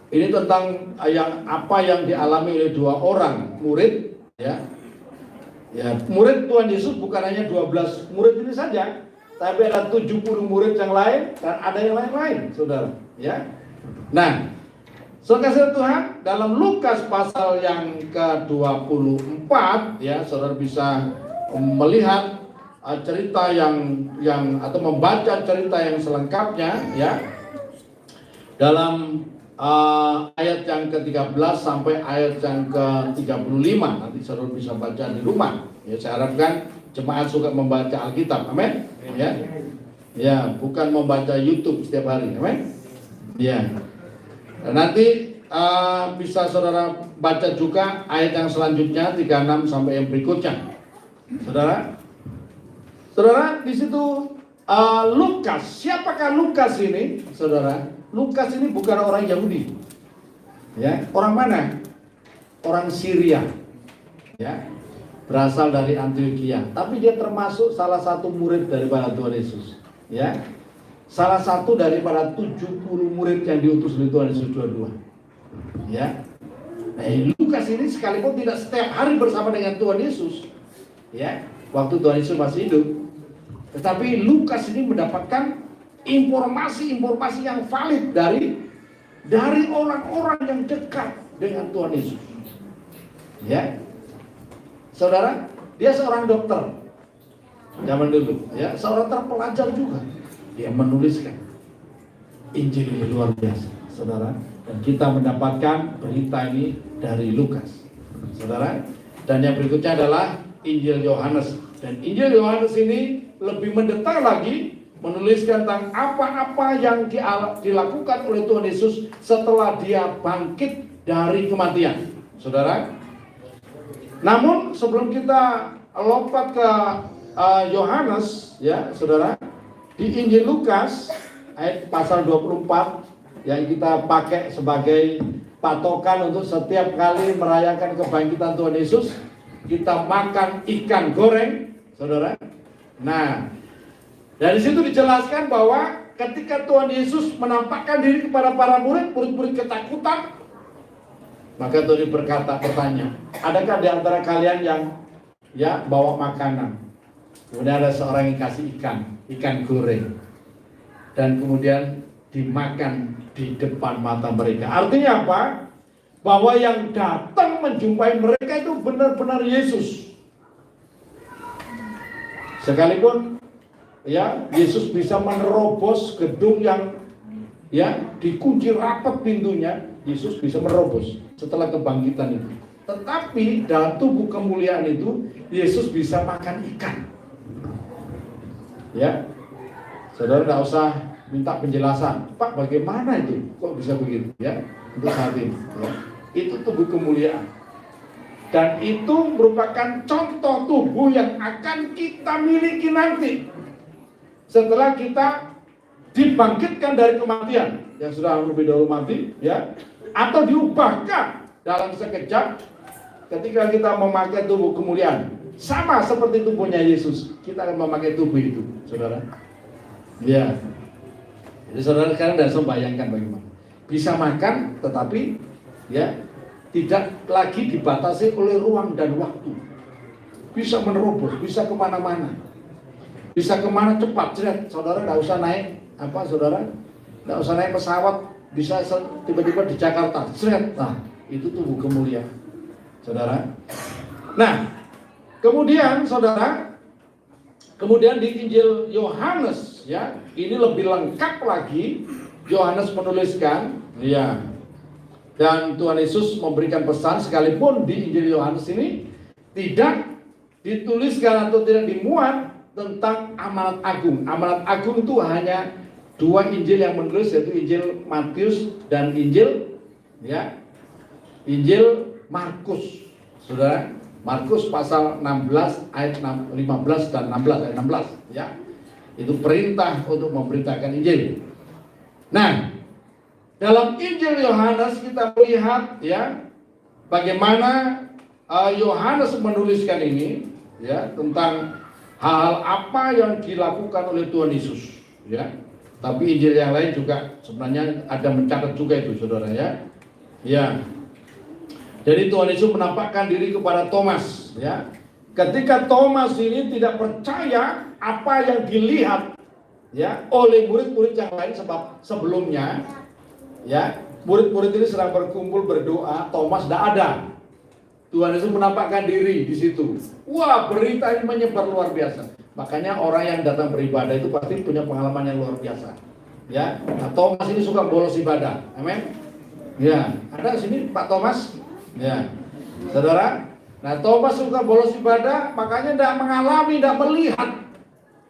ini tentang apa yang dialami oleh 2 orang murid, ya. Ya, murid Tuhan Yesus bukan hanya 12 murid ini saja, tapi ada 70 murid yang lain dan ada yang lain-lain, saudara, ya. Nah, saudara Tuhan, dalam Lukas pasal yang ke-24, ya, saudara bisa melihat cerita yang atau membaca cerita yang selengkapnya, ya, dalam ayat yang ke-13 sampai ayat yang ke-35. Nanti saudara bisa baca di rumah, ya. Saya harapkan jemaat suka membaca Alkitab, amin, ya, ya, bukan membaca YouTube setiap hari, amin, ya. Dan nanti bisa saudara baca juga ayat yang selanjutnya 36 sampai yang berikutnya, saudara. Saudara, di situ Lukas. Siapakah Lukas ini, saudara? Lukas ini bukan orang Yahudi, ya. Orang mana? Orang Syria, ya. Berasal dari Antioquia, tapi dia termasuk salah satu murid daripada Tuhan Yesus, ya. Salah satu daripada 70 murid yang diutus oleh Tuhan Yesus 22, ya. Nah, Lukas ini sekalipun tidak setiap hari bersama dengan Tuhan Yesus, ya, waktu Tuhan Yesus masih hidup, tetapi Lukas ini mendapatkan informasi-informasi yang valid dari orang-orang yang dekat dengan Tuhan Yesus, ya. Saudara, dia seorang dokter zaman dulu, ya, seorang terpelajar juga. Dia menuliskan Injil ini luar biasa, saudara. Dan kita mendapatkan berita ini dari Lukas, saudara. Dan yang berikutnya adalah Injil Yohanes. Dan Injil Yohanes ini lebih mendetail lagi, menuliskan tentang apa-apa yang dilakukan oleh Tuhan Yesus setelah dia bangkit dari kematian, saudara. Namun sebelum kita lompat ke Yohanes, ya, saudara, di Injil Lukas ayat pasal 24 yang kita pakai sebagai patokan untuk setiap kali merayakan kebangkitan Tuhan Yesus, kita makan ikan goreng, saudara. Nah, dari situ dijelaskan bahwa ketika Tuhan Yesus menampakkan diri kepada para murid-murid ketakutan, maka Tuhan bertanya, adakah di antara kalian yang, ya, bawa makanan? Kemudian ada seorang yang kasih ikan goreng, dan kemudian dimakan di depan mata mereka. Artinya apa? Bahwa yang datang menjumpai mereka itu benar-benar Yesus. Sekalipun, ya, Yesus bisa menerobos gedung yang, ya, dikunci rapat pintunya, Yesus bisa menerobos setelah kebangkitan itu. Tetapi dalam tubuh kemuliaan itu Yesus bisa makan ikan. Ya, saudara tidak usah minta penjelasan, Pak bagaimana itu, kok bisa begitu ya, untuk saat ini ya. Itu tubuh kemuliaan, dan itu merupakan contoh tubuh yang akan kita miliki nanti setelah kita dibangkitkan dari kematian yang sudah lebih dahulu mati ya, atau diubahkan dalam sekejap ketika kita memakai tubuh kemuliaan. Sama seperti tubuhnya Yesus, kita akan memakai tubuh itu, saudara. Ya, jadi saudara sekarang langsung bayangkan bagaimana bisa makan, tetapi ya tidak lagi dibatasi oleh ruang dan waktu. Bisa menerobos, bisa kemana-mana, bisa kemana cepat. Saudara tidak usah naik saudara, tidak usah naik pesawat, bisa tiba-tiba di Jakarta. Nah, itu tubuh kemuliaan, saudara. Nah. Kemudian saudara, kemudian di Injil Yohanes ya, ini lebih lengkap lagi. Yohanes menuliskan ya, dan Tuhan Yesus memberikan pesan, sekalipun di Injil Yohanes ini tidak dituliskan atau tidak dimuat tentang amanat agung. Amanat agung itu hanya 2 Injil yang menulis, yaitu Injil Matius dan Injil Markus, saudara. Markus pasal 16 ayat 15 dan 16 ayat 16 ya. Itu perintah untuk memberitakan Injil. Nah, dalam Injil Yohanes kita melihat ya bagaimana Yohanes menuliskan ini ya tentang hal-hal apa yang dilakukan oleh Tuhan Yesus ya. Tapi Injil yang lain juga sebenarnya ada mencatat juga itu, saudara ya. Ya. Jadi Tuhan Yesus menampakkan diri kepada Thomas ya. Ketika Thomas ini tidak percaya apa yang dilihat ya oleh murid-murid yang lain, sebab sebelumnya ya murid-murid ini sedang berkumpul berdoa, Thomas tidak ada. Tuhan Yesus menampakkan diri di situ. Wah, berita ini menyebar luar biasa. Makanya orang yang datang beribadah itu pasti punya pengalaman yang luar biasa. Ya, nah, Thomas ini suka bolos ibadah. Amin. Ya, ada di sini Pak Thomas. Ya, saudara. Nah, Thomas suka bolos ibadah, makanya tidak mengalami, tidak melihat,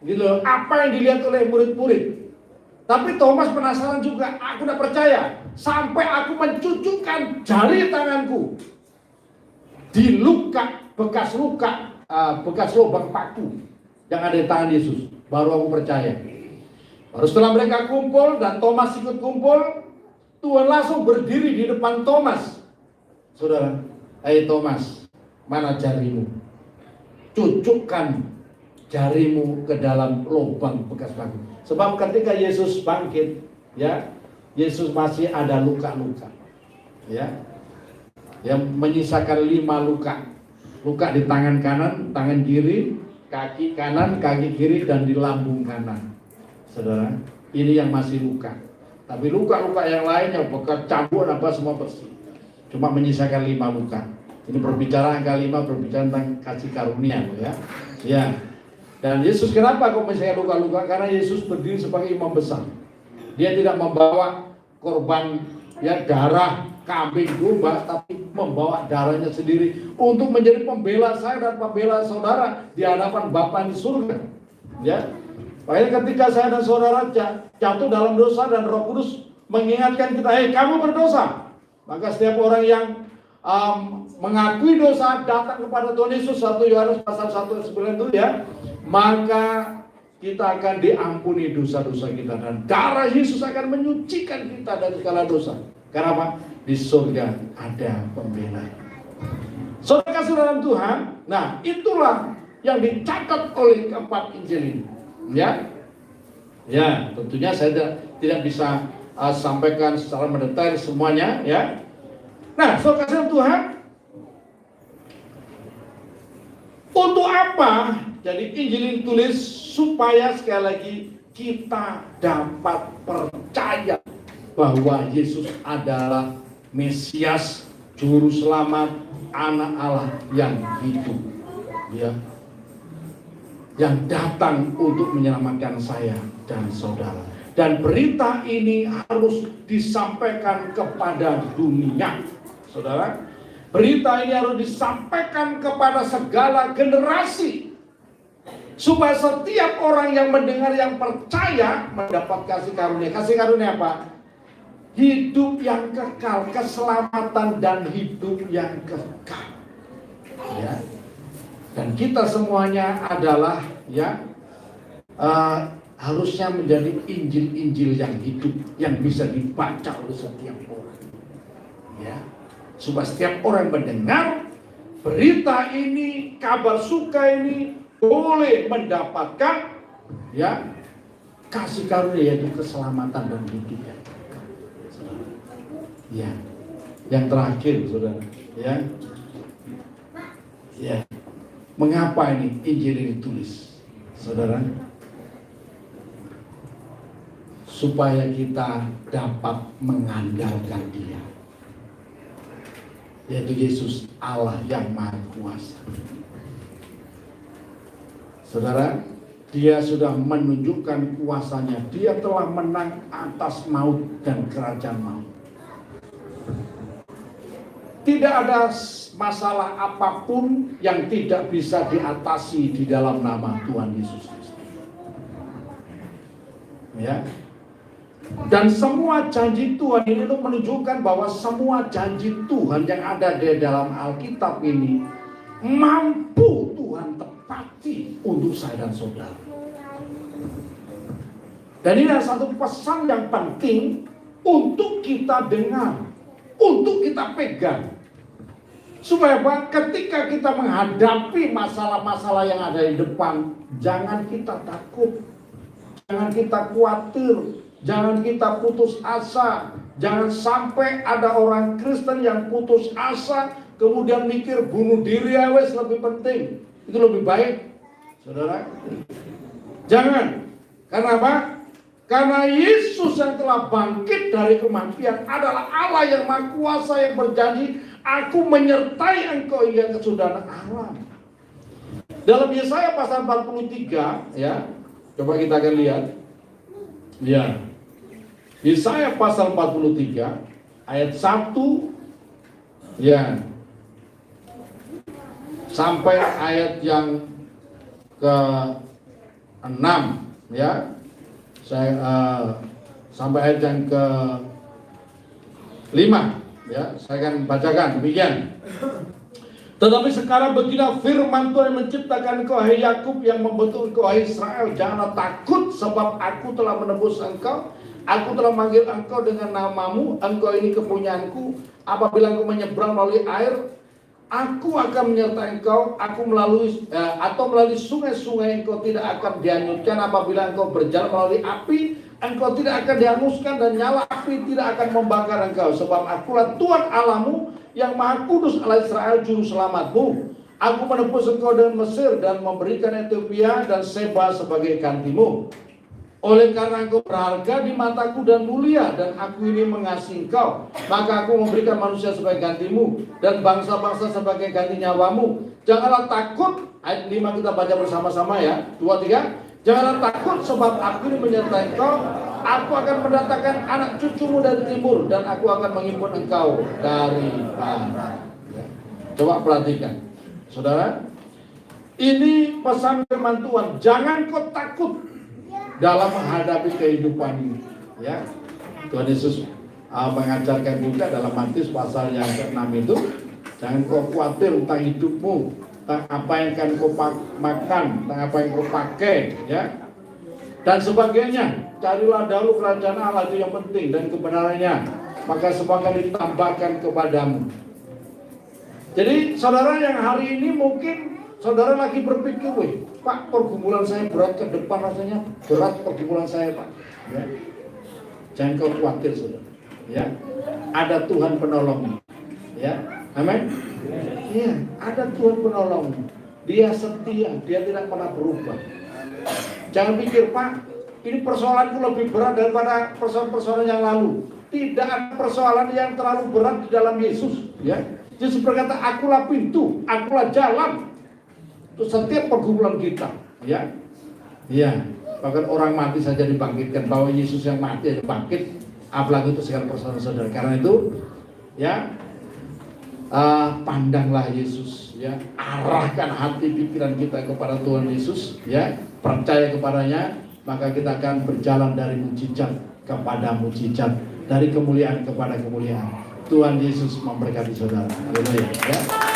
gitu, apa yang dilihat oleh murid-murid. Tapi Thomas penasaran juga. Aku tidak percaya sampai aku mencucukkan jari tanganku di bekas lubang paku yang ada di tangan Yesus, baru aku percaya. Baru setelah mereka kumpul dan Thomas ikut kumpul, Tuhan langsung berdiri di depan Thomas. Saudara, hai Thomas, mana jarimu? Cucukkan jarimu ke dalam lubang bekas paku. Sebab ketika Yesus bangkit, ya, Yesus masih ada luka-luka, ya, yang menyisakan 5 luka. Luka di tangan kanan, tangan kiri, kaki kanan, kaki kiri, dan di lambung kanan. Saudara, ini yang masih luka. Tapi luka-luka yang lainnya bekas cambuk apa semua bersih. Cuma menyisakan 5 luka. Ini berbicara angka 5, berbicara tentang kasih karunia, ya. Ya. Dan Yesus kenapa kok menyisakan luka-luka? Karena Yesus berdiri sebagai imam besar. Dia tidak membawa korban ya darah kambing domba, tapi membawa darahnya sendiri untuk menjadi pembela saya dan pembela saudara di hadapan Bapa di surga. Ya. Makanya ketika saya dan saudara jatuh dalam dosa dan Roh Kudus mengingatkan kita, "Hei, kamu berdosa." Maka setiap orang yang mengakui dosa datang kepada Tuhan Yesus, 1 Yohanes pasal 1 ayat 9 itu ya, maka kita akan diampuni dosa-dosa kita dan darah Yesus akan menyucikan kita dari segala dosa. Karena apa? Di surga ada pembela. Saudara kasih dalam Tuhan, nah itulah yang dicatat oleh keempat Injil ini. Ya, ya tentunya saya tidak bisa sampaikan secara mendetail semuanya ya. Nah, saudara kasih Tuhan, untuk apa jadi Injil ini tulis? Supaya sekali lagi kita dapat percaya bahwa Yesus adalah Mesias, Juru Selamat, Anak Allah yang hidup, ya, yang datang untuk menyelamatkan saya dan saudara. Dan berita ini harus disampaikan kepada dunia. Saudara, berita ini harus disampaikan kepada segala generasi. Supaya setiap orang yang mendengar, yang percaya, mendapat kasih karunia. Kasih karunia apa? Hidup yang kekal, keselamatan dan hidup yang kekal. Ya. Dan kita semuanya adalah harusnya menjadi Injil-Injil yang hidup, yang bisa dibaca oleh setiap orang. Ya. Supaya setiap orang mendengar berita ini, kabar suka ini, boleh mendapatkan kasih karunia, yaitu keselamatan dan hidup yang kekal. Ya. Yang terakhir, saudara, mengapa ini Injil ini ditulis, saudara? Supaya kita dapat mengandalkan Dia, yaitu Yesus, Allah yang Maha Kuasa. Saudara, Dia sudah menunjukkan kuasanya. Dia telah menang atas maut dan kerajaan maut. Tidak ada masalah apapun yang tidak bisa diatasi di dalam nama Tuhan Yesus Kristus. Ya. Dan semua janji Tuhan ini menunjukkan bahwa semua janji Tuhan yang ada di dalam Alkitab ini mampu Tuhan tepati untuk saya dan saudara. Dan ini adalah satu pesan yang penting untuk kita dengar, untuk kita pegang. Supaya ketika kita menghadapi masalah-masalah yang ada di depan, jangan kita takut, jangan kita khawatir, jangan kita putus asa. Jangan sampai ada orang Kristen yang putus asa, kemudian mikir bunuh diri wes lebih penting. Itu lebih baik, saudara. Jangan. Karena apa? Karena Yesus yang telah bangkit dari kematian adalah Allah yang Maha Kuasa, yang berjanji, aku menyertai engkau hingga kesudahan alam. Dalam Yesaya pasal 43, coba kita akan lihat. Ya. Yesaya pasal 43 ayat 1 sampai ayat yang ke-6 sampai ayat yang ke-5 saya akan bacakan demikian. Tetapi sekarang begini firman Tuhan yang menciptakan engkau, hai Yakub, yang membentuk engkau, hai Israel, janganlah takut, sebab aku telah menebus engkau. Aku telah manggil engkau dengan namamu, engkau ini kepunyaanku. Apabila engkau menyeberang melalui air, aku akan menyertai engkau. Aku melalui sungai-sungai, engkau tidak akan dihanyutkan. Apabila engkau berjalan melalui api, engkau tidak akan dihanguskan, dan nyala api tidak akan membakar engkau. Sebab akulah Tuhan Allahmu, yang Maha Kudus, Allah Israel, juru selamatmu. Aku menebus engkau dengan Mesir, dan memberikan Ethiopia dan Seba sebagai gantimu. Oleh karena engkau berharga di mataku dan mulia, dan aku ini mengasihi engkau, maka aku memberikan manusia sebagai gantimu, dan bangsa-bangsa sebagai ganti nyawamu. Janganlah takut. Ayat 5 kita baca bersama-sama 2, 3. Janganlah takut, sebab aku ini menyertai engkau. Aku akan mendatangkan anak cucumu dari timur, dan aku akan menghimpun engkau dari barat. Coba perhatikan, saudara. Ini pesan firman Tuhan. Jangan kau takut dalam menghadapi kehidupan ini. Tuhan Yesus mengajarkan juga dalam Matius pasal yang ke-6 itu, jangan kau khawatir tentang hidupmu, tentang apa yang akan kau makan, tentang apa yang kau pakai, dan sebagainya. Carilah dahulu kerajaan Allah, itu yang penting, dan kebenarannya, maka semua akan ditambahkan kepadamu. Jadi saudara yang hari ini mungkin saudara lagi berpikir, Pak, pergumulan saya berat ke depan, rasanya berat pergumulan saya, Pak. Jangan kau khawatir, saudara. Ada Tuhan penolongmu. Amin. Ada Tuhan penolongmu. Dia setia, Dia tidak pernah berubah. Jangan pikir, Pak, ini persoalanku lebih berat daripada persoalan-persoalan yang lalu. Tidak ada persoalan yang terlalu berat di dalam Yesus. Yesus berkata, akulah pintu, akulah jalan. Untuk setiap pergumulan kita, Bahkan orang mati saja dibangkitkan, bahwa Yesus yang mati ada bangkit, apalagi untuk segala persoalan saudara. Karena itu ya pandanglah Yesus, ya, arahkan hati pikiran kita kepada Tuhan Yesus, ya, percaya kepadanya, maka kita akan berjalan dari mujizat kepada mujizat, dari kemuliaan kepada kemuliaan. Tuhan Yesus memberkati saudara. Haleluya, ya.